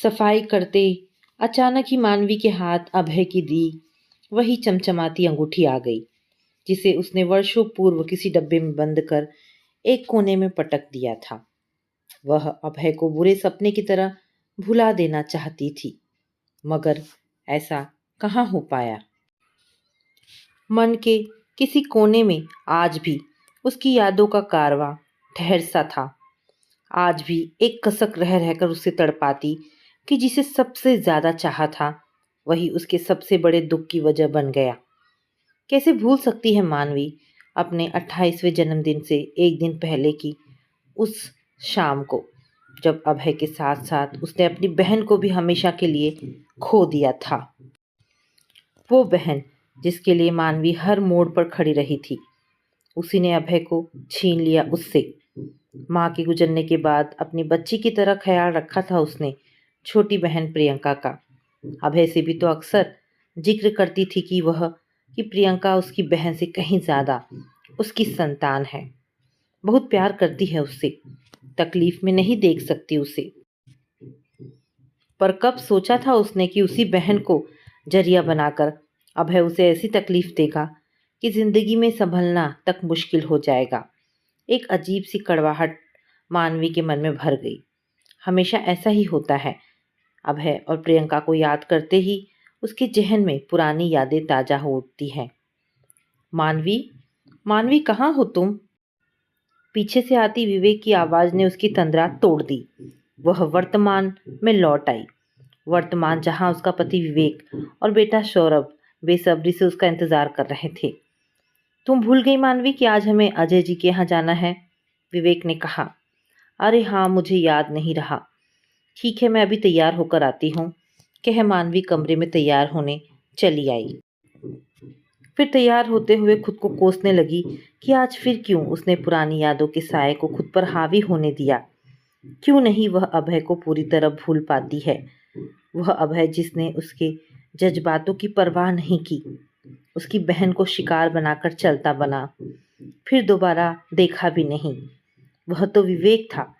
सफाई करते अचानक ही मानवी के हाथ अभय की दी वही चमचमाती अंगूठी आ गई, जिसे उसने वर्षों पूर्व किसी डब्बे में बंद कर एक कोने में पटक दिया था। वह अभय को बुरे सपने की तरह भुला देना चाहती थी, मगर ऐसा कहाँ हो पाया। मन के किसी कोने में आज भी उसकी यादों का कारवां ठहर सा था। आज भी एक कसक रह रहकर उसे तड़पाती कि जिसे सबसे ज्यादा चाहा था वही उसके सबसे बड़े दुख की वजह बन गया। कैसे भूल सकती है मानवी अपने 28वें जन्मदिन से एक दिन पहले की उस शाम को, जब अभय के साथ साथ उसने अपनी बहन को भी हमेशा के लिए खो दिया था। वो बहन जिसके लिए मानवी हर मोड़ पर खड़ी रही थी, उसी ने अभय को छीन लिया उससे। माँ के गुजरने के बाद अपनी बच्ची की तरह ख्याल रखा था उसने छोटी बहन प्रियंका का। अभय से भी तो अक्सर जिक्र करती थी कि प्रियंका उसकी बहन से कहीं ज्यादा उसकी संतान है, बहुत प्यार करती है उससे, तकलीफ में नहीं देख सकती उसे। पर कब सोचा था उसने कि उसी बहन को जरिया बनाकर अभय उसे ऐसी तकलीफ देगा कि जिंदगी में संभलना तक मुश्किल हो जाएगा। एक अजीब सी कड़वाहट मानवी के मन में भर गई। हमेशा ऐसा ही होता है। अभय और प्रियंका को याद करते ही उसके जहन में पुरानी यादें ताजा हो उठती हैं। मानवी, मानवी कहाँ हो तुम? पीछे से आती विवेक की आवाज ने उसकी तंद्रा तोड़ दी। वह वर्तमान में लौट आई, वर्तमान जहां उसका पति विवेक और बेटा सौरभ बेसब्री से उसका इंतजार कर रहे थे। तुम भूल गई मानवी कि आज हमें अजय जी के यहाँ जाना है, विवेक ने कहा। अरे हाँ, मुझे याद नहीं रहा। ठीक है, मैं अभी तैयार होकर आती हूँ, कह मानवी कमरे में तैयार होने चली आई। फिर तैयार होते हुए खुद को कोसने लगी कि आज फिर क्यों उसने पुरानी यादों के साए को खुद पर हावी होने दिया। क्यों नहीं वह अभय को पूरी तरह भूल पाती है। वह अभय जिसने उसके जज्बातों की परवाह नहीं की, उसकी बहन को शिकार बनाकर चलता बना, फिर दोबारा देखा भी नहीं। वह तो विवेक था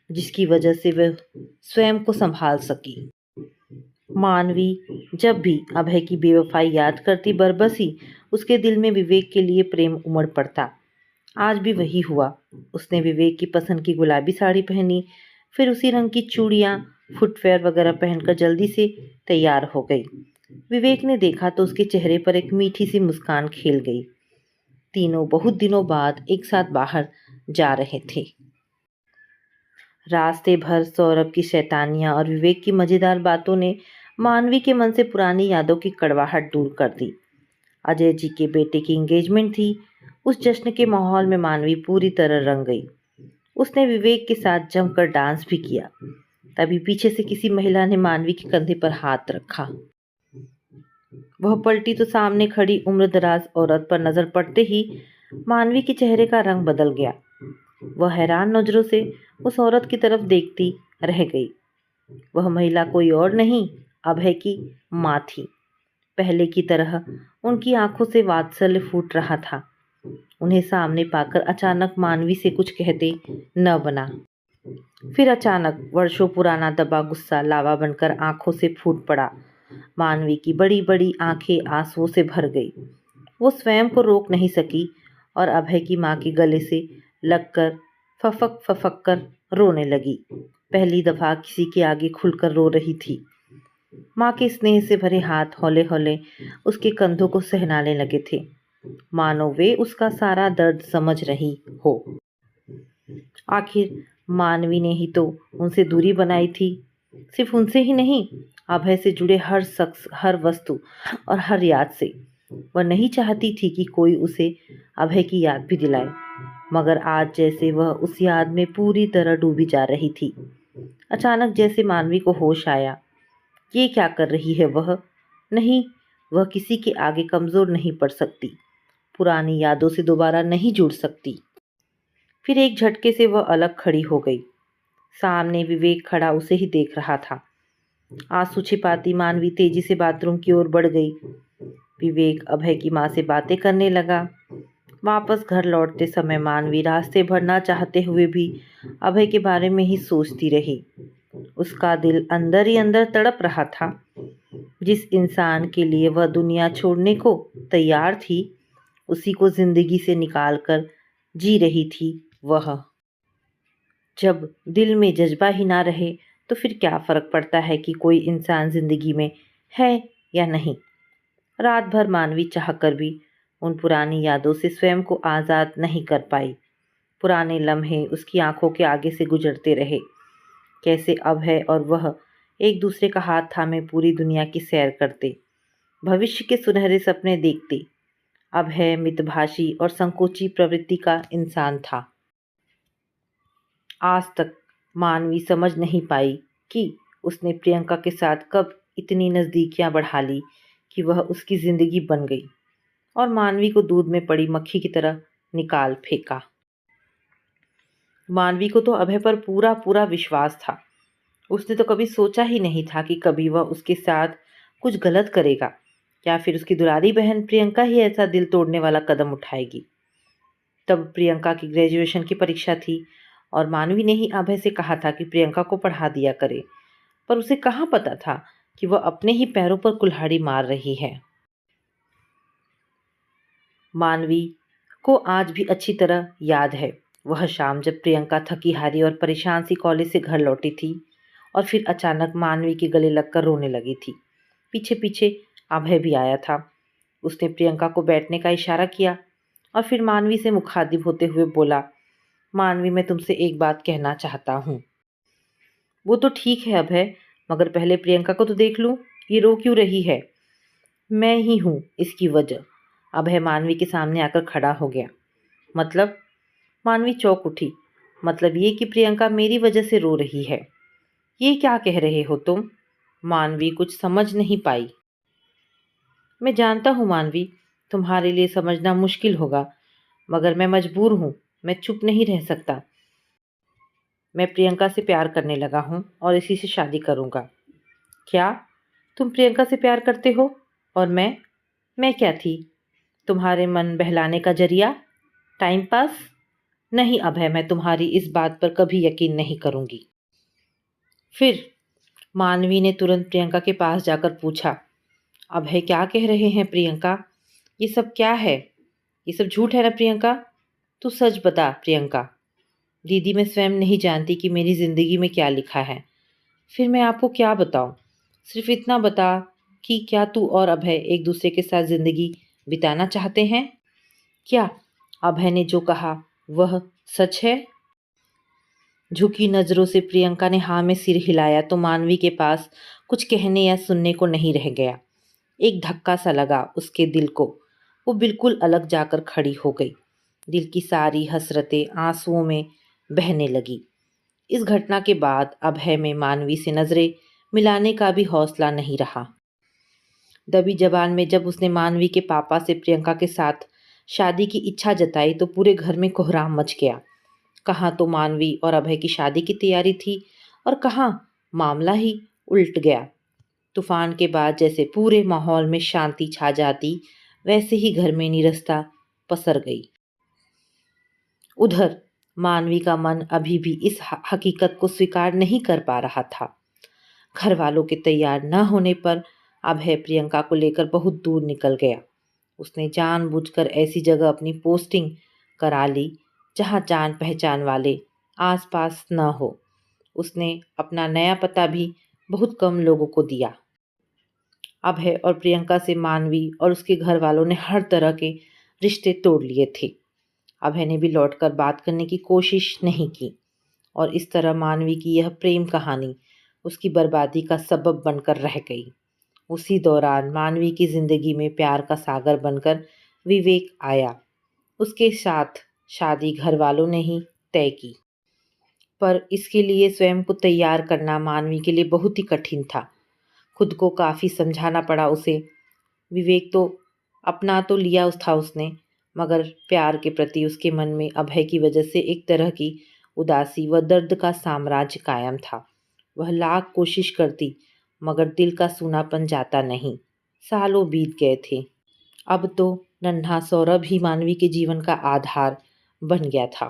जिसकी वजह से वह स्वयं को संभाल सकी। मानवी जब भी अभय की बेवफाई याद करती, बरबसी उसके दिल में विवेक के लिए प्रेम उमड़ पड़ता। आज भी वही हुआ। उसने विवेक की पसंद की गुलाबी साड़ी पहनी, फिर उसी रंग की चूड़ियां, फुटवेयर वगैरह पहनकर जल्दी से तैयार हो गई। विवेक ने देखा तो उसके चेहरे पर एक मीठी सी मुस्कान खेल गई। तीनों बहुत दिनों बाद एक साथ बाहर जा रहे थे। रास्ते भर सौरभ की शैतानियां और विवेक की मजेदार बातों ने मानवी के मन से पुरानी यादों की कड़वाहट दूर कर दी। अजय जी के बेटे की एंगेजमेंट थी। उस जश्न के माहौल में मानवी पूरी तरह रंग गई। उसने विवेक के साथ जमकर डांस भी किया। तभी पीछे से किसी महिला ने मानवी के कंधे पर हाथ रखा। वह पलटी तो सामने खड़ी उम्रदराज औरत पर नजर पड़ते ही मानवी के चेहरे का रंग बदल गया। वह हैरान नजरों से उस औरत की तरफ देखती रह गई। वह महिला कोई और नहीं, अभय की माँ थी। पहले की तरह उनकी आंखों से वात्सल्य फूट रहा था। उन्हें सामने पाकर अचानक मानवी से कुछ कहते न बना। फिर अचानक वर्षों पुराना दबा गुस्सा लावा बनकर आंखों से फूट पड़ा। मानवी की बड़ी बड़ी आंखें आंसुओं से भर गई। वो स्वयं को रोक नहीं सकी और अभय की माँ के गले से लगकर फफक फफक कर रोने लगी। पहली दफा किसी के आगे खुलकर रो रही थी। माँ के स्नेह से भरे हाथ हौले हौले उसके कंधों को सहलाने लगे थे, मानो वे उसका सारा दर्द समझ रही हो। आखिर मानवी ने ही तो उनसे दूरी बनाई थी। सिर्फ उनसे ही नहीं, अभय से जुड़े हर शख्स, हर वस्तु और हर याद से। वह नहीं चाहती थी कि कोई उसे अभय की याद भी दिलाए, मगर आज जैसे वह उस याद में पूरी तरह डूबी जा रही थी। अचानक जैसे मानवी को होश आया। ये क्या कर रही है वह? नहीं, वह किसी के आगे कमजोर नहीं पड़ सकती, पुरानी यादों से दोबारा नहीं जुड़ सकती। फिर एक झटके से वह अलग खड़ी हो गई। सामने विवेक खड़ा उसे ही देख रहा था। आंसू छिपाती मानवी तेजी से बाथरूम की ओर बढ़ गई। विवेक अभय की माँ से बातें करने लगा। वापस घर लौटते समय मानवी रास्ते भर ना चाहते हुए भी अभय के बारे में ही सोचती रही। उसका दिल अंदर ही अंदर तड़प रहा था। जिस इंसान के लिए वह दुनिया छोड़ने को तैयार थी, उसी को जिंदगी से निकाल कर जी रही थी वह। जब दिल में जज्बा ही ना रहे तो फिर क्या फर्क पड़ता है कि कोई इंसान जिंदगी में है या नहीं। रात भर मानवी चाहकर भी उन पुरानी यादों से स्वयं को आज़ाद नहीं कर पाई। पुराने लम्हे उसकी आंखों के आगे से गुजरते रहे। कैसे अभय और वह एक दूसरे का हाथ थामे पूरी दुनिया की सैर करते, भविष्य के सुनहरे सपने देखते। अभय मितभाषी और संकोची प्रवृत्ति का इंसान था। आज तक मानवी समझ नहीं पाई कि उसने प्रियंका के साथ कब इतनी नज़दीकियां बढ़ा ली कि वह उसकी ज़िंदगी बन गई और मानवी को दूध में पड़ी मक्खी की तरह निकाल फेंका। मानवी को तो अभय पर पूरा पूरा विश्वास था। उसने तो कभी सोचा ही नहीं था कि कभी वह उसके साथ कुछ गलत करेगा या फिर उसकी दुलारी बहन प्रियंका ही ऐसा दिल तोड़ने वाला कदम उठाएगी। तब प्रियंका की ग्रेजुएशन की परीक्षा थी और मानवी ने ही अभय से कहा था कि प्रियंका को पढ़ा दिया करे, पर उसे कहाँ पता था कि वह अपने ही पैरों पर कुल्हाड़ी मार रही है। मानवी को आज भी अच्छी तरह याद है वह शाम जब प्रियंका थकी हारी और परेशान सी कॉलेज से घर लौटी थी और फिर अचानक मानवी के गले लगकर रोने लगी थी। पीछे पीछे अभय भी आया था। उसने प्रियंका को बैठने का इशारा किया और फिर मानवी से मुखातिब होते हुए बोला, मानवी, मैं तुमसे एक बात कहना चाहता हूँ। वो तो ठीक है अभय, मगर पहले प्रियंका को तो देख लूँ, ये रो क्यों रही है। मैं ही हूँ इसकी वजह। अभय मानवी के सामने आकर खड़ा हो गया। मतलब? मानवी चौंक उठी। मतलब ये कि प्रियंका मेरी वजह से रो रही है। ये क्या कह रहे हो तुम? मानवी कुछ समझ नहीं पाई। मैं जानता हूँ मानवी, तुम्हारे लिए समझना मुश्किल होगा, मगर मैं मजबूर हूँ। मैं चुप नहीं रह सकता। मैं प्रियंका से प्यार करने लगा हूँ और इसी से शादी करूँगा। क्या? तुम प्रियंका से प्यार करते हो? और मैं क्या थी? तुम्हारे मन बहलाने का जरिया? Time pass? नहीं अभय, मैं तुम्हारी इस बात पर कभी यकीन नहीं करूँगी। फिर मानवी ने तुरंत प्रियंका के पास जाकर पूछा, अभय क्या कह रहे हैं प्रियंका? ये सब क्या है? ये सब झूठ है ना प्रियंका? तू सच बता प्रियंका। दीदी, मैं स्वयं नहीं जानती कि मेरी ज़िंदगी में क्या लिखा है। फिर मैं आपको क्या बताऊं? सिर्फ इतना बता कि क्या तू और अभय एक दूसरे के साथ ज़िंदगी बिताना चाहते हैं? क्या अभय ने जो कहा वह सच है? झुकी नज़रों से प्रियंका ने हाँ में सिर हिलाया तो मानवी के पास कुछ कहने या सुनने को नहीं रह गया। एक धक्का सा लगा उसके दिल को। वो बिल्कुल अलग जाकर खड़ी हो गई। दिल की सारी हसरतें आंसुओं में बहने लगी। इस घटना के बाद अभय में मानवी से नजरें मिलाने का भी हौसला नहीं रहा। दबी जबान में जब उसने मानवी के पापा से प्रियंका के साथ शादी की इच्छा जताई तो पूरे घर में कोहराम मच गया। कहाँ तो मानवी और अभय की शादी की तैयारी थी और कहाँ मामला ही उल्ट गया। तूफान के बाद जैसे पूरे माहौल में शांति छा जाती, वैसे ही घर में नीरसता पसर गई। उधर मानवी का मन अभी भी इस हकीकत को स्वीकार नहीं कर पा रहा था। घर वालों के तैयार न होने पर अभय प्रियंका को लेकर बहुत दूर निकल गया। उसने जानबूझकर ऐसी जगह अपनी पोस्टिंग करा ली जहां जान पहचान वाले आसपास न हो। उसने अपना नया पता भी बहुत कम लोगों को दिया। अभय और प्रियंका से मानवी और उसके घर वालों ने हर तरह के रिश्ते तोड़ लिए थे। अभय ने भी लौटकर बात करने की कोशिश नहीं की और इस तरह मानवी की यह प्रेम कहानी उसकी बर्बादी का सबब बनकर रह गई। उसी दौरान मानवी की जिंदगी में प्यार का सागर बनकर विवेक आया। उसके साथ शादी घर वालों ने ही तय की, पर इसके लिए स्वयं को तैयार करना मानवी के लिए बहुत ही कठिन था। खुद को काफ़ी समझाना पड़ा उसे। विवेक तो अपना तो लिया था उसने, मगर प्यार के प्रति उसके मन में अभय की वजह से एक तरह की उदासी व दर्द का साम्राज्य कायम था। वह लाख कोशिश करती मगर दिल का सूनापन जाता नहीं। सालों बीत गए थे। अब तो नन्हा सौरभ ही मानवी के जीवन का आधार बन गया था।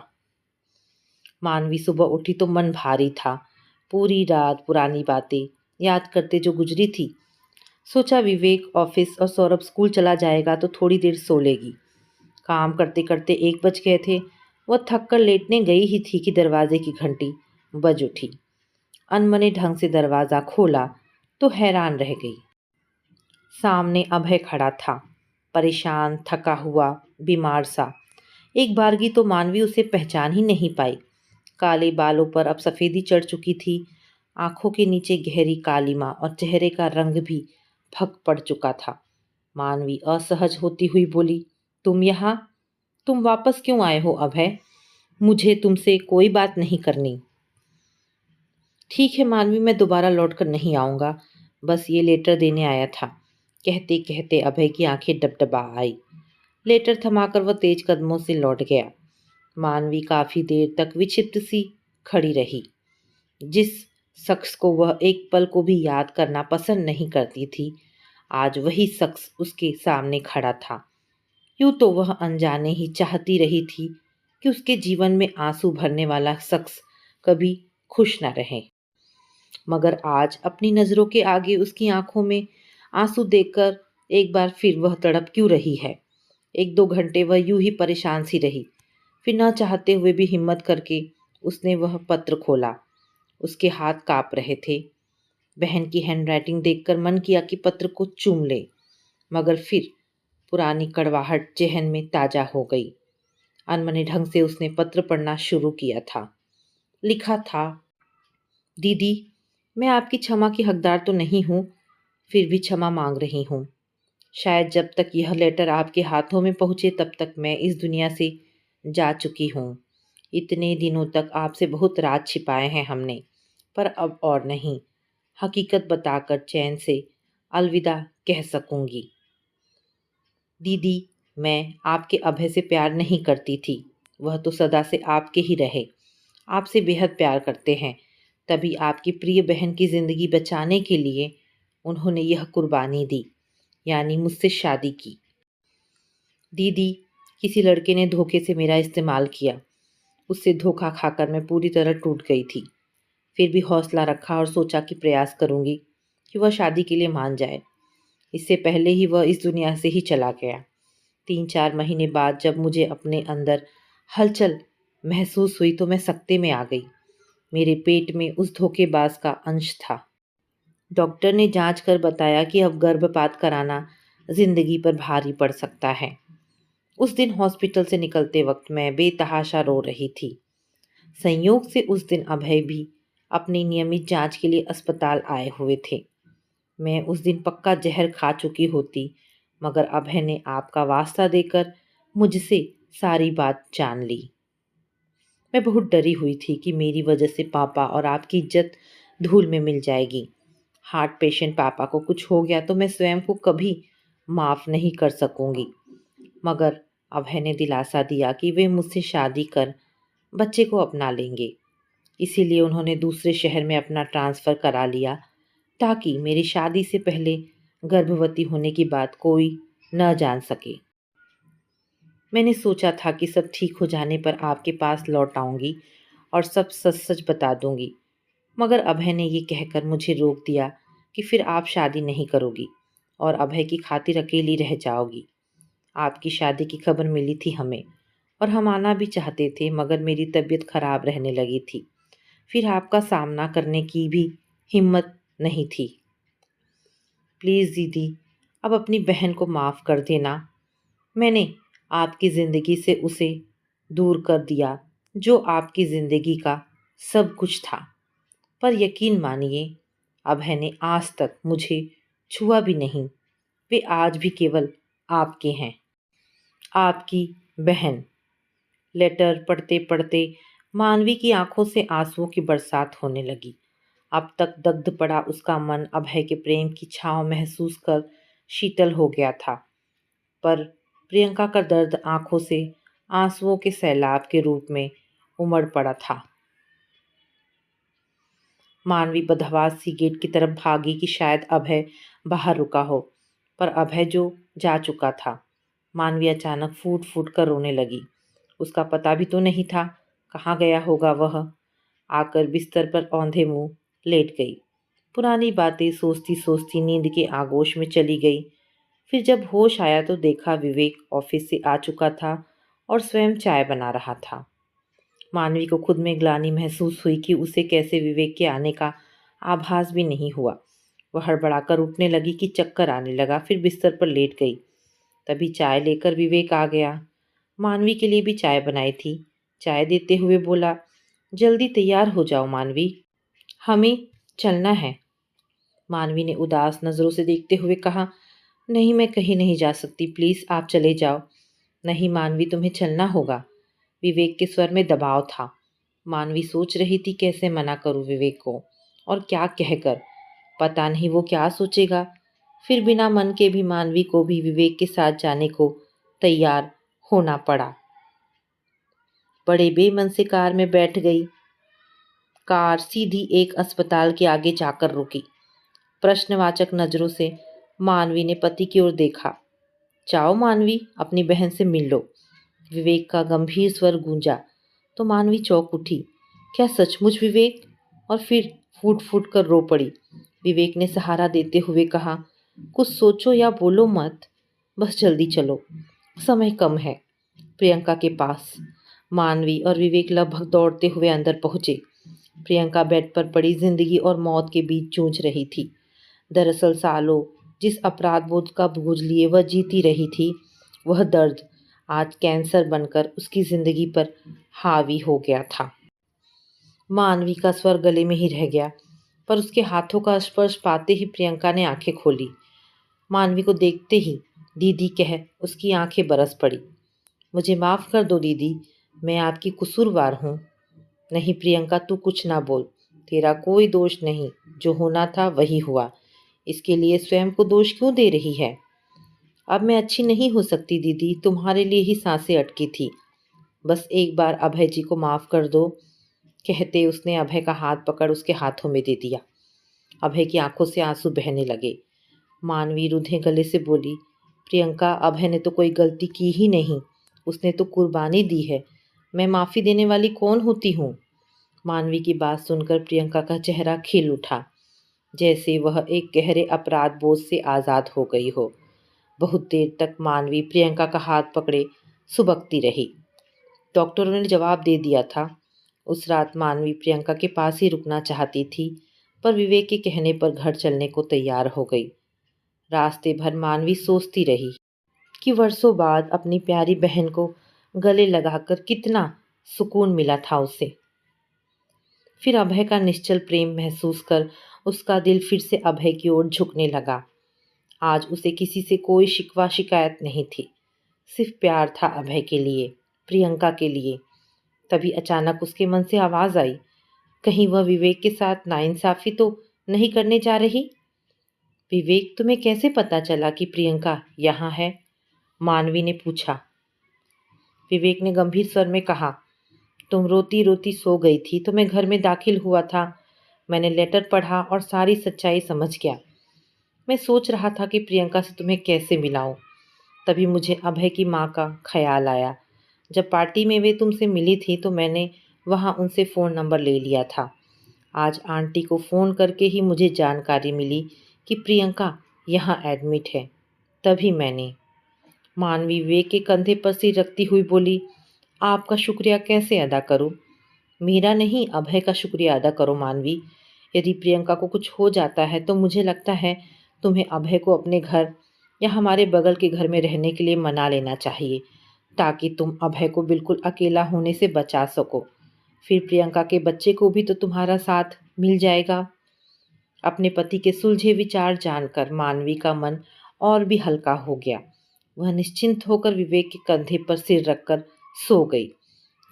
मानवी सुबह उठी तो मन भारी था। पूरी रात पुरानी बातें याद करते जो गुजरी थी। सोचा विवेक ऑफिस और सौरभ स्कूल चला जाएगा तो थोड़ी देर सो लेगी। काम करते करते 1 बज गए थे। वह थक कर लेटने गई ही थी कि दरवाजे की घंटी बज उठी। अनमने ढंग से दरवाज़ा खोला तो हैरान रह गई। सामने अभय खड़ा था, परेशान, थका हुआ, बीमार सा। एक बारगी तो मानवी उसे पहचान ही नहीं पाई। काले बालों पर अब सफ़ेदी चढ़ चुकी थी, आंखों के नीचे गहरी कालिमा और चेहरे का रंग भी फक पड़ चुका था। मानवी असहज होती हुई बोली, तुम यहाँ? तुम वापस क्यों आए हो अभय? मुझे तुमसे कोई बात नहीं करनी। ठीक है मानवी, मैं दोबारा लौट कर नहीं आऊँगा, बस ये लेटर देने आया था। कहते कहते अभय की आंखें डबडबा आई। लेटर थमाकर वह तेज कदमों से लौट गया। मानवी काफ़ी देर तक विचित्र सी खड़ी रही। जिस शख्स को वह एक पल को भी याद करना पसंद नहीं करती थी, आज वही शख्स उसके सामने खड़ा था। यूं तो वह अनजाने ही चाहती रही थी कि उसके जीवन में आंसू भरने वाला शख्स कभी खुश न रहे, मगर आज अपनी नज़रों के आगे उसकी आंखों में आंसू देखकर एक बार फिर वह तड़प क्यों रही है। 1-2 घंटे वह यूं ही परेशान सी रही। फिर न चाहते हुए भी हिम्मत करके उसने वह पत्र खोला। उसके हाथ काँप रहे थे। बहन की हैंडराइटिंग देखकर मन किया कि पत्र को चूम ले, मगर फिर पुरानी कड़वाहट जेहन में ताज़ा हो गई। अनमने ढंग से उसने पत्र पढ़ना शुरू किया था। लिखा था, दीदी, मैं आपकी क्षमा की हकदार तो नहीं हूँ, फिर भी क्षमा मांग रही हूँ। शायद जब तक यह लेटर आपके हाथों में पहुँचे तब तक मैं इस दुनिया से जा चुकी हूँ। इतने दिनों तक आपसे बहुत राज छिपाए हैं हमने, पर अब और नहीं। हकीकत बताकर चैन से अलविदा कह सकूंगी। दीदी, मैं आपके अभय से प्यार नहीं करती थी। वह तो सदा से आपके ही रहे। आपसे बेहद प्यार करते हैं। तभी आपकी प्रिय बहन की ज़िंदगी बचाने के लिए उन्होंने यह कुर्बानी दी, यानी मुझसे शादी की। दीदी, किसी लड़के ने धोखे से मेरा इस्तेमाल किया। उससे धोखा खाकर मैं पूरी तरह टूट गई थी। फिर भी हौसला रखा और सोचा कि प्रयास करूंगी कि वह शादी के लिए मान जाए। इससे पहले ही वह इस दुनिया से ही चला गया। 3-4 महीने बाद जब मुझे अपने अंदर हलचल महसूस हुई तो मैं सकते में आ गई। मेरे पेट में उस धोखेबाज का अंश था। डॉक्टर ने जांच कर बताया कि अब गर्भपात कराना जिंदगी पर भारी पड़ सकता है। उस दिन हॉस्पिटल से निकलते वक्त मैं बेतहाशा रो रही थी। संयोग से उस दिन अभय भी अपनी नियमित जांच के लिए अस्पताल आए हुए थे। मैं उस दिन पक्का जहर खा चुकी होती, मगर अभय ने आपका वास्ता देकर मुझसे सारी बात जान ली। मैं बहुत डरी हुई थी कि मेरी वजह से पापा और आपकी इज्जत धूल में मिल जाएगी। हार्ट पेशेंट पापा को कुछ हो गया तो मैं स्वयं को कभी माफ़ नहीं कर सकूंगी। मगर अभय ने दिलासा दिया कि वे मुझसे शादी कर बच्चे को अपना लेंगे। इसीलिए उन्होंने दूसरे शहर में अपना ट्रांसफ़र करा लिया, ताकि मेरी शादी से पहले गर्भवती होने की बात कोई न जान सके। मैंने सोचा था कि सब ठीक हो जाने पर आपके पास लौट आऊँगी और सब सच सच बता दूँगी, मगर अभय ने ये कहकर मुझे रोक दिया कि फिर आप शादी नहीं करोगी और अभय की खातिर अकेली रह जाओगी। आपकी शादी की खबर मिली थी हमें और हम आना भी चाहते थे, मगर मेरी तबीयत खराब रहने लगी थी। फिर आपका सामना करने की भी हिम्मत नहीं थी। प्लीज़ दीदी, अब अपनी बहन को माफ़ कर देना। मैंने आपकी ज़िंदगी से उसे दूर कर दिया जो आपकी ज़िंदगी का सब कुछ था। पर यकीन मानिए, अभय ने आज तक मुझे छुआ भी नहीं। वे आज भी केवल आपके हैं। आपकी बहन। लेटर पढ़ते पढ़ते मानवी की आंखों से आंसुओं की बरसात होने लगी। अब तक दग्ध पड़ा उसका मन अभय के प्रेम की छाँव महसूस कर शीतल हो गया था, पर प्रियंका का दर्द आंखों से आंसुओं के सैलाब के रूप में उमड़ पड़ा था। मानवी बदहवास सी गेट की तरफ भागी कि शायद अभय बाहर रुका हो, पर अभय जो जा चुका था। मानवी अचानक फूट फूट कर रोने लगी। उसका पता भी तो नहीं था कहाँ गया होगा वह। आकर बिस्तर पर औंधे मुंह लेट गई। पुरानी बातें सोचती सोचती नींद के आगोश में चली गई। फिर जब होश आया तो देखा विवेक ऑफिस से आ चुका था और स्वयं चाय बना रहा था। मानवी को खुद में ग्लानि महसूस हुई कि उसे कैसे विवेक के आने का आभास भी नहीं हुआ। वह हड़बड़ाकर उठने लगी कि चक्कर आने लगा, फिर बिस्तर पर लेट गई। तभी चाय लेकर विवेक आ गया। मानवी के लिए भी चाय बनाई थी। चाय देते हुए बोला, जल्दी तैयार हो जाओ मानवी, हमें चलना है। मानवी ने उदास नज़रों से देखते हुए कहा, नहीं मैं कहीं नहीं जा सकती, प्लीज़ आप चले जाओ। नहीं मानवी, तुम्हें चलना होगा। विवेक के स्वर में दबाव था। मानवी सोच रही थी कैसे मना करूं विवेक को और क्या कहकर। पता नहीं वो क्या सोचेगा। फिर बिना मन के भी मानवी को भी विवेक के साथ जाने को तैयार होना पड़ा। बड़े बेमन से कार में बैठ गई। कार सीधी एक अस्पताल के आगे जाकर रुकी। प्रश्नवाचक नजरों से मानवी ने पति की ओर देखा। जाओ मानवी, अपनी बहन से मिल लो। विवेक का गंभीर स्वर गूंजा तो मानवी चौंक उठी। क्या सचमुच विवेक? और फिर फूट फूट कर रो पड़ी। विवेक ने सहारा देते हुए कहा, कुछ सोचो या बोलो मत, बस जल्दी चलो, समय कम है। प्रियंका के पास मानवी और विवेक लगभग दौड़ते हुए अंदर पहुंचे। प्रियंका बेड पर पड़ी जिंदगी और मौत के बीच जूझ रही थी। दरअसल सालों जिस अपराध बोध का बोझ लिए वह जीती रही थी, वह दर्द आज कैंसर बनकर उसकी जिंदगी पर हावी हो गया था। मानवी का स्वर गले में ही रह गया, पर उसके हाथों का स्पर्श पाते ही प्रियंका ने आंखें खोली। मानवी को देखते ही दीदी कह उसकी आंखें बरस पड़ी। मुझे माफ कर दो दीदी, मैं आपकी कसूरवार हूँ। नहीं प्रियंका, तू कुछ ना बोल, तेरा कोई दोष नहीं, जो होना था वही हुआ। इसके लिए स्वयं को दोष क्यों दे रही है? अब मैं अच्छी नहीं हो सकती दीदी, तुम्हारे लिए ही सांसें अटकी थी। बस एक बार अभय जी को माफ कर दो। कहते उसने अभय का हाथ पकड़ उसके हाथों में दे दिया। अभय की आंखों से आंसू बहने लगे। मानवी रुंधे गले से बोली, प्रियंका, अभय ने तो कोई गलती की ही नहीं, उसने तो कुर्बानी दी है। मैं माफी देने वाली कौन होती हूँ? मानवी की बात सुनकर प्रियंका का चेहरा खिल उठा, जैसे वह एक गहरे अपराध बोझ से आज़ाद हो गई हो। बहुत देर तक मानवी प्रियंका का हाथ पकड़े सुबकती रही। डॉक्टरों ने जवाब दे दिया था। उस रात मानवी प्रियंका के पास ही रुकना चाहती थी, पर विवेक के कहने पर घर चलने को तैयार हो गई। रास्ते भर मानवी सोचती रही कि वर्षों बाद अपनी प्यारी बहन को गले लगाकर कितना सुकून मिला था उसे। फिर अभय का निश्चल प्रेम महसूस कर उसका दिल फिर से अभय की ओर झुकने लगा। आज उसे किसी से कोई शिकवा शिकायत नहीं थी, सिर्फ प्यार था अभय के लिए, प्रियंका के लिए। तभी अचानक उसके मन से आवाज आई, कहीं वह विवेक के साथ नाइंसाफी तो नहीं करने जा रही? विवेक, तुम्हें कैसे पता चला कि प्रियंका यहाँ है? मानवी ने पूछा। विवेक ने गंभीर स्वर में कहा, तुम रोती रोती सो गई थी तो मैं घर में दाखिल हुआ था। मैंने लेटर पढ़ा और सारी सच्चाई समझ गया। मैं सोच रहा था कि प्रियंका से तुम्हें कैसे मिलाऊं। तभी मुझे अभय की माँ का ख्याल आया। जब पार्टी में वे तुमसे मिली थी तो मैंने वहाँ उनसे फ़ोन नंबर ले लिया था। आज आंटी को फ़ोन करके ही मुझे जानकारी मिली कि प्रियंका यहाँ एडमिट है। तभी मैंने। मानवी विवेक के कंधे पर सिर रखती हुई बोली, आपका शुक्रिया कैसे अदा करूं? मेरा नहीं, अभय का शुक्रिया अदा करो मानवी। यदि प्रियंका को कुछ हो जाता है तो मुझे लगता है तुम्हें अभय को अपने घर या हमारे बगल के घर में रहने के लिए मना लेना चाहिए, ताकि तुम अभय को बिल्कुल अकेला होने से बचा सको। फिर प्रियंका के बच्चे को भी तो तुम्हारा साथ मिल जाएगा। अपने पति के सुलझे विचार जानकर मानवी का मन और भी हल्का हो गया। वह निश्चिंत होकर विवेक के कंधे पर सिर रखकर सो गई,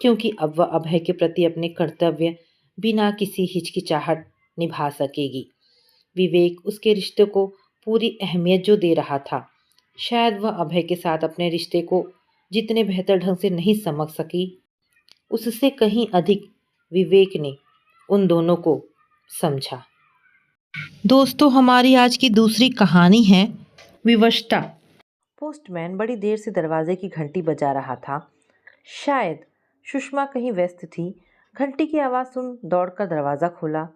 क्योंकि अब वह अभय के प्रति अपने कर्तव्य बिना किसी हिचकिचाहट निभा सकेगी। विवेक उसके रिश्ते को पूरी अहमियत जो दे रहा था, शायद वह अभय के साथ अपने रिश्ते को जितने बेहतर ढंग से नहीं समझ सकी, उससे कहीं अधिक विवेक ने उन दोनों को समझा। दोस्तों, हमारी आज की दूसरी कहानी है विवशता। पोस्टमैन बड़ी देर से दरवाजे की घंटी बजा रहा था। शायद सुषमा कहीं व्यस्त थी। घंटी की आवाज़ सुन दौड़कर दरवाज़ा खोला।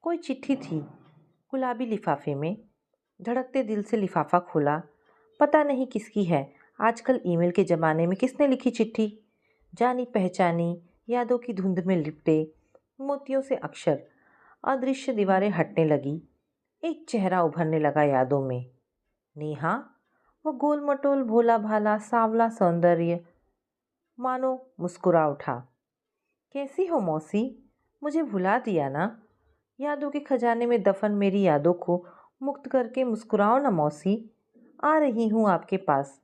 कोई चिट्ठी थी गुलाबी लिफाफे में। धड़कते दिल से लिफाफा खोला। पता नहीं किसकी है। आजकल ईमेल के ज़माने में किसने लिखी चिट्ठी? जानी पहचानी यादों की धुंध में लिपटे मोतियों से अक्षर। अदृश्य दीवारें हटने लगी। एक चेहरा उभरने लगा यादों में। नेहा, वो गोल मटोल भोला भाला सांवला सौंदर्य मानो मुस्कुरा उठा। कैसी हो मौसी? मुझे भुला दिया ना? यादों के खजाने में दफन मेरी यादों को मुक्त करके मुस्कुराओ ना मौसी। आ रही हूँ आपके पास,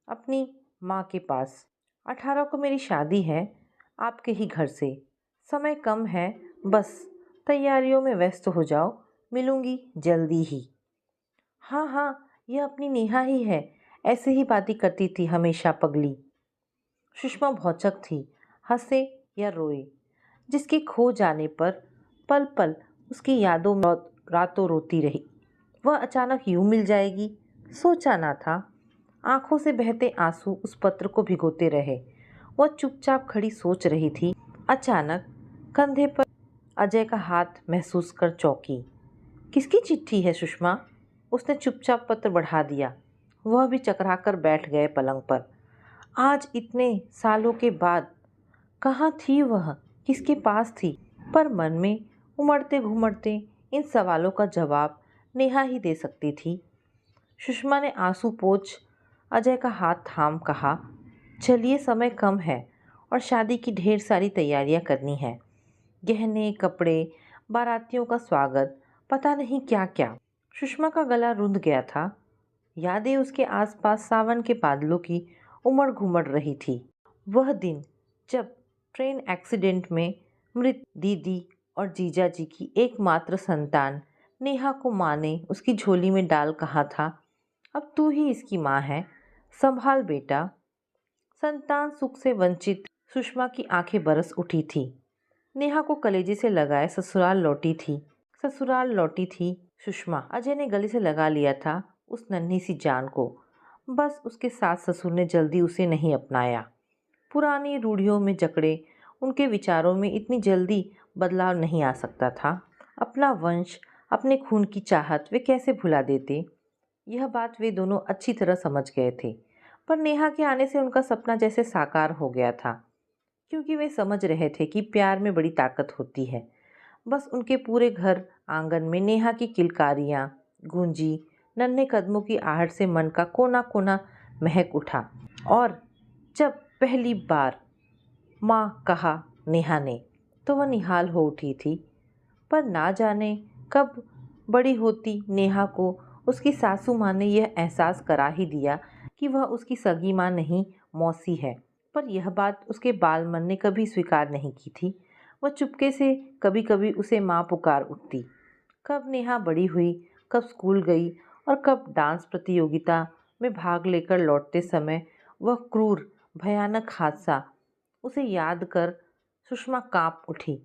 अपनी माँ के पास। 18 को मेरी शादी है, आपके ही घर से। समय कम है, बस तैयारियों में व्यस्त हो जाओ। मिलूंगी जल्दी ही। हाँ हाँ, यह अपनी नेहा ही है। ऐसे ही बातें करती थी हमेशा पगली। सुषमा भौचक थी। हंसे या रोए, जिसके खो जाने पर पल पल उसकी यादों में रातों रोती रही। वह अचानक यूं मिल जाएगी, सोचा ना था। आंखों से बहते आंसू उस पत्र को भिगोते रहे। वह चुपचाप खड़ी सोच रही थी। अचानक कंधे पर अजय का हाथ महसूस कर चौंकी। किसकी चिट्ठी है सुषमा? उसने चुपचाप पत्र बढ़ा दिया। वह भी चकरा कर बैठ गए पलंग पर। आज इतने सालों के बाद कहाँ थी वह? किसके पास थी? पर मन में उमड़ते घुमड़ते इन सवालों का जवाब नेहा ही दे सकती थी। सुषमा ने आंसू पोंछ अजय का हाथ थाम कहा, चलिए, समय कम है और शादी की ढेर सारी तैयारियां करनी है। गहने, कपड़े, बारातियों का स्वागत, पता नहीं क्या क्या। सुषमा का गला रुंध गया था। यादें उसके आसपास सावन के बादलों की उमड़ घुमड़ रही थी। वह दिन जब ट्रेन एक्सीडेंट में मृत दीदी और जीजा जी की एकमात्र संतान नेहा को माँ ने उसकी झोली में डाल कहा था, अब तू ही इसकी माँ है, संभाल बेटा। संतान सुख से वंचित सुषमा की आंखें बरस उठी थी। नेहा को कलेजे से लगाए ससुराल लौटी थी सुषमा। अजय ने गले से लगा लिया था उस नन्ही सी जान को। बस उसके सास ससुर ने जल्दी उसे नहीं अपनाया। पुरानी रूढ़ियों में जकड़े उनके विचारों में इतनी जल्दी बदलाव नहीं आ सकता था। अपना वंश, अपने खून की चाहत वे कैसे भुला देते? यह बात वे दोनों अच्छी तरह समझ गए थे। पर नेहा के आने से उनका सपना जैसे साकार हो गया था, क्योंकि वे समझ रहे थे कि प्यार में बड़ी ताकत होती है। बस उनके पूरे घर आंगन में नेहा की किलकारियाँ गूंजी। नन्हे कदमों की आहट से मन का कोना कोना महक उठा। और जब पहली बार माँ कहा नेहा ने, तो वह निहाल हो उठी थी। पर ना जाने कब बड़ी होती नेहा को उसकी सासू माँ ने यह एहसास करा ही दिया कि वह उसकी सगी माँ नहीं, मौसी है। पर यह बात उसके बाल मन ने कभी स्वीकार नहीं की थी। वह चुपके से कभी कभी उसे माँ पुकार उठती। कब नेहा बड़ी हुई, कब स्कूल गई और कब डांस प्रतियोगिता में भाग लेकर लौटते समय वह क्रूर भयानक हादसा उसे याद कर सुषमा कांप उठी।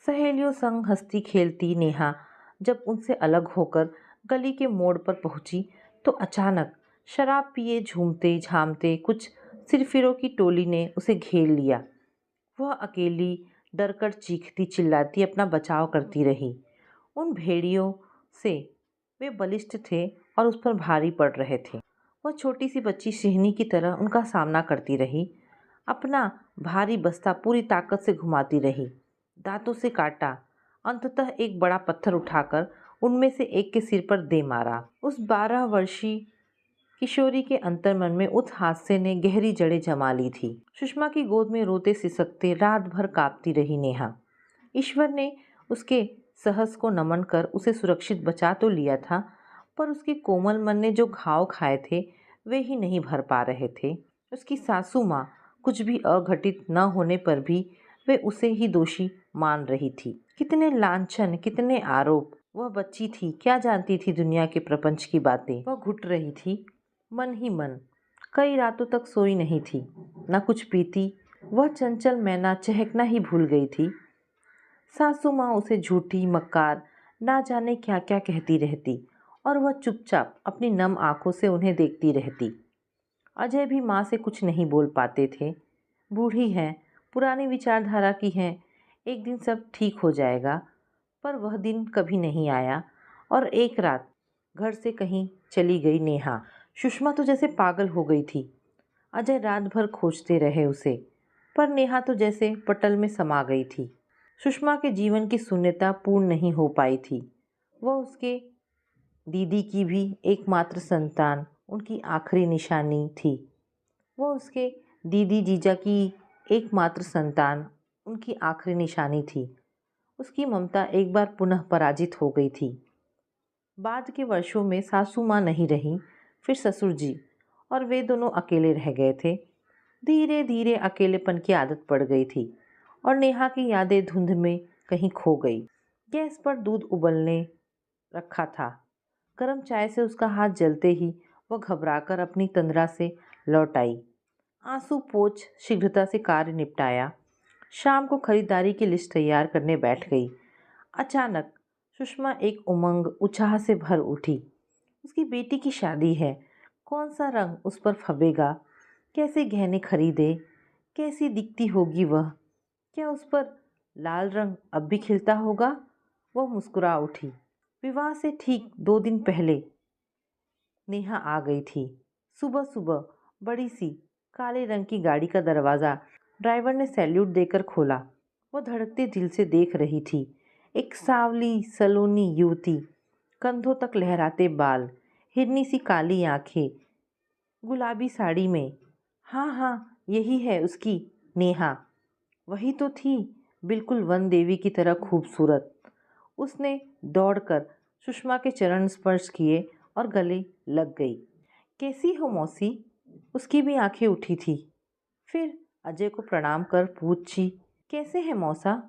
सहेलियों संग हंसती खेलती नेहा जब उनसे अलग होकर गली के मोड़ पर पहुंची, तो अचानक शराब पिए झूमते झामते कुछ सिरफिरों की टोली ने उसे घेर लिया। वह अकेली डरकर चीखती चिल्लाती अपना बचाव करती रही। उन भेड़ियों से वे बलिष्ठ थे और उस पर भारी पड़ रहे थे। वह छोटी सी बच्ची सिहनी की तरह उनका सामना करती रही। अपना भारी बस्ता पूरी ताकत से घुमाती रही। दांतों से काटा। अंततः एक बड़ा पत्थर उठाकर उनमें से एक के सिर पर दे मारा। उस 12 वर्षीय किशोरी के अंतर्मन में उस हादसे ने गहरी जड़ें जमा ली थी। सुषमा की गोद में रोते सिसकते रात भर कांपती रही नेहा। ईश्वर ने उसके साहस को नमन कर उसे सुरक्षित बचा तो लिया था, पर उसके कोमल मन ने जो घाव खाए थे वे ही नहीं भर पा रहे थे। उसकी सासू माँ कुछ भी अघटित न होने पर भी वे उसे ही दोषी मान रही थी। कितने लांछन, कितने आरोप। वह बच्ची थी, क्या जानती थी दुनिया के प्रपंच की बातें। वह घुट रही थी मन ही मन। कई रातों तक सोई नहीं थी, न कुछ पीती। वह चंचल मैना चहकना ही भूल गई थी। सासू माँ उसे झूठी, मक्कार, ना जाने क्या क्या कहती रहती और वह चुपचाप अपनी नम आंखों से उन्हें देखती रहती। अजय भी माँ से कुछ नहीं बोल पाते थे। बूढ़ी हैं, पुरानी विचारधारा की हैं, एक दिन सब ठीक हो जाएगा। पर वह दिन कभी नहीं आया और एक रात घर से कहीं चली गई नेहा। सुषमा तो जैसे पागल हो गई थी। अजय रात भर खोजते रहे उसे, पर नेहा तो जैसे पटल में समा गई थी। सुषमा के जीवन की शून्यता पूर्ण नहीं हो पाई थी। वह उसके दीदी की भी एकमात्र संतान, उनकी आखिरी निशानी थी। वह उसके दीदी जीजा की एकमात्र संतान, उनकी आखिरी निशानी थी। उसकी ममता एक बार पुनः पराजित हो गई थी। बाद के वर्षों में सासू माँ नहीं रहीं, फिर ससुर जी, और वे दोनों अकेले रह गए थे। धीरे धीरे अकेलेपन की आदत पड़ गई थी और नेहा की यादें धुंध में कहीं खो गई। गैस पर दूध उबलने रखा था। गर्म चाय से उसका हाथ जलते ही वह घबराकर अपनी तंद्रा से लौट आई। आंसू पोंछ शीघ्रता से कार्य निपटाया। शाम को खरीदारी की लिस्ट तैयार करने बैठ गई। अचानक सुषमा एक उमंग उत्साह से भर उठी। उसकी बेटी की शादी है। कौन सा रंग उस पर फबेगा, कैसे गहने खरीदे, कैसी दिखती होगी वह, क्या उस पर लाल रंग अब भी खिलता होगा। वह मुस्कुरा उठी। विवाह से ठीक 2 दिन पहले नेहा आ गई थी। सुबह सुबह बड़ी सी काले रंग की गाड़ी का दरवाज़ा ड्राइवर ने सैल्यूट देकर खोला। वह धड़कते दिल से देख रही थी। एक सावली सलोनी युवती, कंधों तक लहराते बाल, हिरनी सी काली आंखें, गुलाबी साड़ी में। हाँ हाँ, यही है उसकी नेहा। वही तो थी, बिल्कुल वन देवी की तरह खूबसूरत। उसने दौड़कर सुषमा के चरण स्पर्श किए और गले लग गई। कैसी हो मौसी? उसकी भी आंखें उठी थी। फिर अजय को प्रणाम कर पूछी, कैसे है मौसा?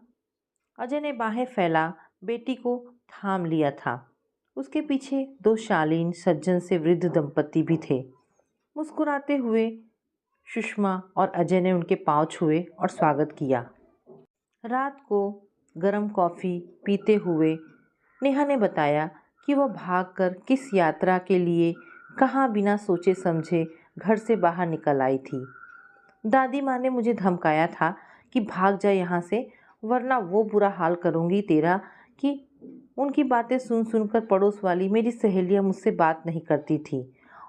अजय ने बाहें फैला बेटी को थाम लिया था। उसके पीछे 2 शालीन सज्जन से वृद्ध दंपति भी थे। मुस्कुराते हुए सुषमा और अजय ने उनके पांव छुए और स्वागत किया। रात को गर्म कॉफ़ी पीते हुए नेहा ने बताया कि वह भागकर किस यात्रा के लिए कहाँ बिना सोचे समझे घर से बाहर निकल आई थी। दादी माँ ने मुझे धमकाया था कि भाग जा यहाँ से, वरना वो बुरा हाल करूँगी तेरा कि उनकी बातें सुन सुनकर पड़ोस वाली मेरी सहेलियाँ मुझसे बात नहीं करती थी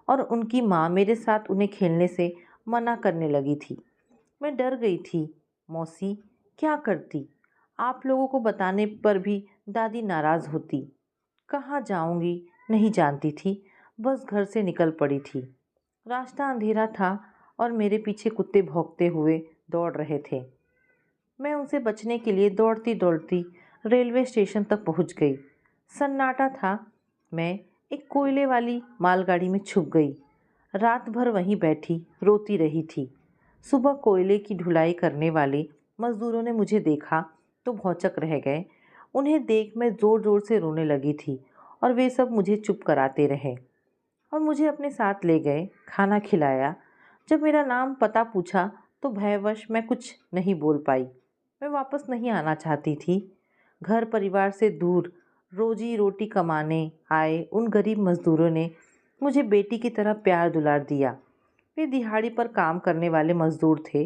और उनकी माँ मेरे साथ उन्हें खेलने से मना करने लगी थी। मैं डर गई थी मौसी, क्या करती? आप लोगों को बताने पर भी दादी नाराज़ होती। कहाँ जाऊँगी नहीं जानती थी, बस घर से निकल पड़ी थी। रास्ता अंधेरा था और मेरे पीछे कुत्ते भौंकते हुए दौड़ रहे थे। मैं उनसे बचने के लिए दौड़ती दौड़ती रेलवे स्टेशन तक पहुंच गई। सन्नाटा था। मैं एक कोयले वाली मालगाड़ी में छुप गई। रात भर वहीं बैठी रोती रही थी। सुबह कोयले की ढुलाई करने वाले मजदूरों ने मुझे देखा तो भौंचक रह गए। उन्हें देख मैं ज़ोर ज़ोर से रोने लगी थी और वे सब मुझे चुप कराते रहे और मुझे अपने साथ ले गए, खाना खिलाया। जब मेरा नाम पता पूछा तो भयवश मैं कुछ नहीं बोल पाई। मैं वापस नहीं आना चाहती थी। घर परिवार से दूर रोजी रोटी कमाने आए उन गरीब मज़दूरों ने मुझे बेटी की तरह प्यार दुलार दिया। वे दिहाड़ी पर काम करने वाले मज़दूर थे,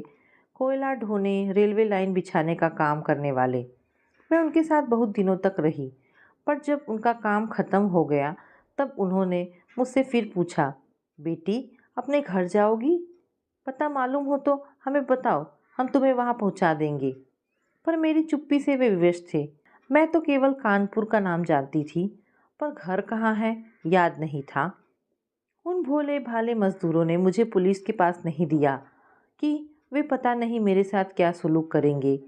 कोयला ढोने, रेलवे लाइन बिछाने का काम करने वाले। मैं उनके साथ बहुत दिनों तक रही, पर जब उनका काम ख़त्म हो गया तब उन्होंने मुझसे फिर पूछा, बेटी अपने घर जाओगी? पता मालूम हो तो हमें बताओ, हम तुम्हें वहाँ पहुँचा देंगे। पर मेरी चुप्पी से वे विवश थे। मैं तो केवल कानपुर का नाम जानती थी, पर घर कहाँ है याद नहीं था। उन भोले भाले मज़दूरों ने मुझे पुलिस के पास नहीं दिया कि वे पता नहीं मेरे साथ क्या सुलूक करेंगे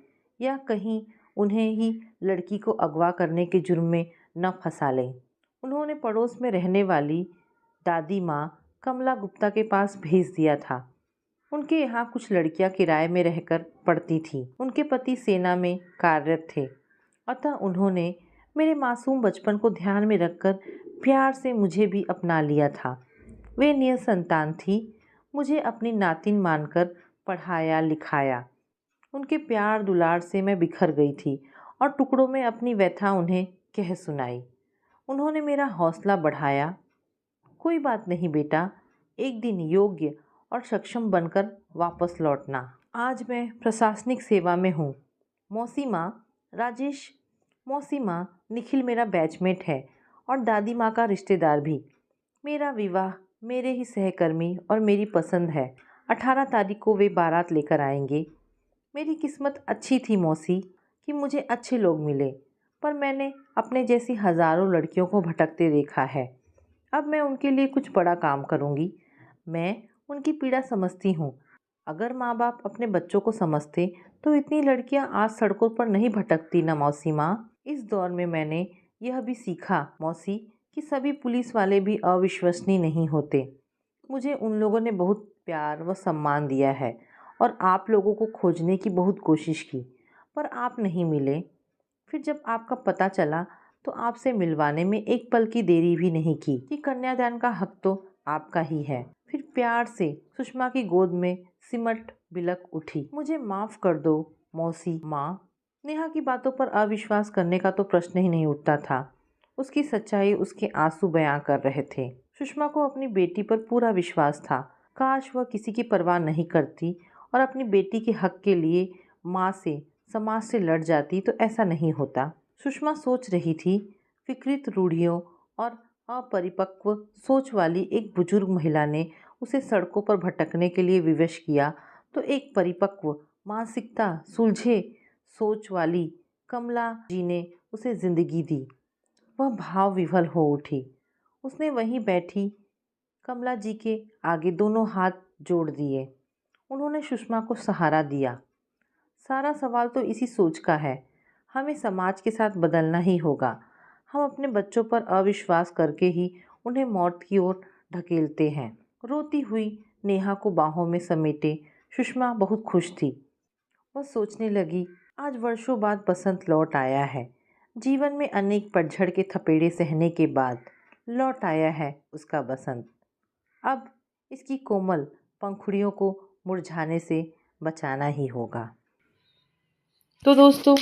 या कहीं उन्हें ही लड़की को अगवा करने के जुर्म में न फंसा लें। उन्होंने पड़ोस में रहने वाली दादी माँ कमला गुप्ता के पास भेज दिया था। उनके यहाँ कुछ लड़कियाँ किराए में रहकर पढ़ती थीं। उनके पति सेना में कार्यरत थे, अतः उन्होंने मेरे मासूम बचपन को ध्यान में रखकर प्यार से मुझे भी अपना लिया था। वे निसंतान थी, मुझे अपनी नातिन मानकर पढ़ाया लिखाया। उनके प्यार दुलार से मैं बिखर गई थी और टुकड़ों में अपनी व्यथा उन्हें कह सुनाई। उन्होंने मेरा हौसला बढ़ाया। कोई बात नहीं बेटा, एक दिन योग्य और सक्षम बनकर वापस लौटना। आज मैं प्रशासनिक सेवा में हूँ। मौसी माँ, राजेश मौसी माँ, निखिल मेरा बैचमेट है और दादी माँ का रिश्तेदार भी। मेरा विवाह मेरे ही सहकर्मी और मेरी पसंद है। 18 तारीख को वे बारात लेकर आएंगे। मेरी किस्मत अच्छी थी मौसी कि मुझे अच्छे लोग मिले, पर मैंने अपने जैसी हज़ारों लड़कियों को भटकते देखा है। अब मैं उनके लिए कुछ बड़ा काम करूँगी। मैं उनकी पीड़ा समझती हूँ। अगर माँ बाप अपने बच्चों को समझते तो इतनी लड़कियाँ आज सड़कों पर नहीं भटकती ना मौसी माँ। इस दौर में मैंने यह भी सीखा मौसी कि सभी पुलिस वाले भी अविश्वसनीय नहीं होते। मुझे उन लोगों ने बहुत प्यार व सम्मान दिया है और आप लोगों को खोजने की बहुत कोशिश की, पर आप नहीं मिले। फिर जब आपका पता चला तो आपसे मिलवाने में एक पल की देरी भी नहीं की कि कन्यादान का हक तो आपका ही है। फिर प्यार से सुषमा की गोद में सिमट बिलक उठी। मुझे माफ़ कर दो मौसी माँ। नेहा की बातों पर अविश्वास करने का तो प्रश्न ही नहीं उठता था। उसकी सच्चाई उसके आंसू बयां कर रहे थे। सुषमा को अपनी बेटी पर पूरा विश्वास था। काश वह किसी की परवाह नहीं करती और अपनी बेटी के हक के लिए माँ से, समाज से लड़ जाती तो ऐसा नहीं होता। सुषमा सोच रही थी, विकृत रूढ़ियों और अपरिपक्व सोच वाली एक बुजुर्ग महिला ने उसे सड़कों पर भटकने के लिए विवश किया तो एक परिपक्व मानसिकता सुलझे सोच वाली कमला जी ने उसे जिंदगी दी। वह भाव विह्वल हो उठी। उसने वहीं बैठी कमला जी के आगे दोनों हाथ जोड़ दिए। उन्होंने सुषमा को सहारा दिया। सारा सवाल तो इसी सोच का है। हमें समाज के साथ बदलना ही होगा। हम अपने बच्चों पर अविश्वास करके ही उन्हें मौत की ओर ढकेलते हैं। रोती हुई नेहा को बाहों में समेटे सुषमा बहुत खुश थी। वह सोचने लगी, आज वर्षों बाद बसंत लौट आया है। जीवन में अनेक पतझड़ के थपेड़े सहने के बाद लौट आया है उसका बसंत। अब इसकी कोमल पंखुड़ियों को मुरझाने से बचाना ही होगा। तो दोस्तों,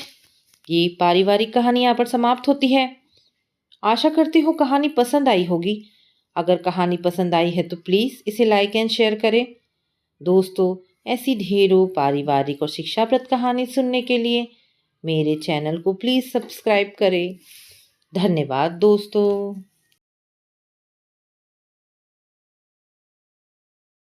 ये पारिवारिक कहानी यहाँ पर समाप्त होती है। आशा करती हूँ कहानी पसंद आई होगी। अगर कहानी पसंद आई है तो प्लीज़ इसे लाइक एंड शेयर करें। दोस्तों, ऐसी ढेरों पारिवारिक और शिक्षाप्रद कहानी सुनने के लिए मेरे चैनल को प्लीज़ सब्सक्राइब करें। धन्यवाद दोस्तों।